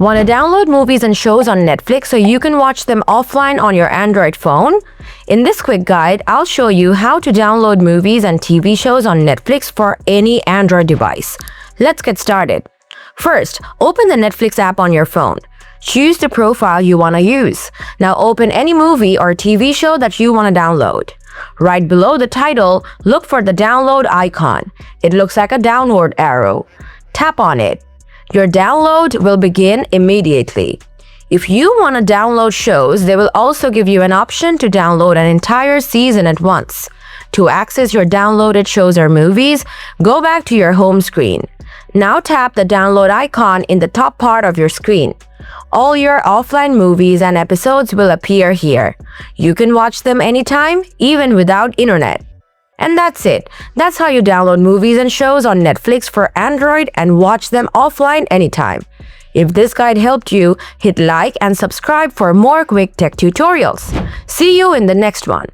Want to download movies and shows on Netflix so you can watch them offline on your Android phone? In this quick guide, I'll show you how to download movies and TV shows on Netflix for any Android device. Let's get started. First, open the Netflix app on your phone. Choose the profile you want to use. Now open any movie or TV show that you want to download. Right below the title, look for the download icon. It looks like a downward arrow. Tap on it. Your download will begin immediately. If you want to download shows, they will also give you an option to download an entire season at once. To access your downloaded shows or movies, go back to your home screen. Now tap the download icon in the top part of your screen. All your offline movies and episodes will appear here. You can watch them anytime, even without internet. And that's it. That's how you download movies and shows on Netflix for Android and watch them offline anytime. If this guide helped you, hit like and subscribe for more quick tech tutorials. See you in the next one.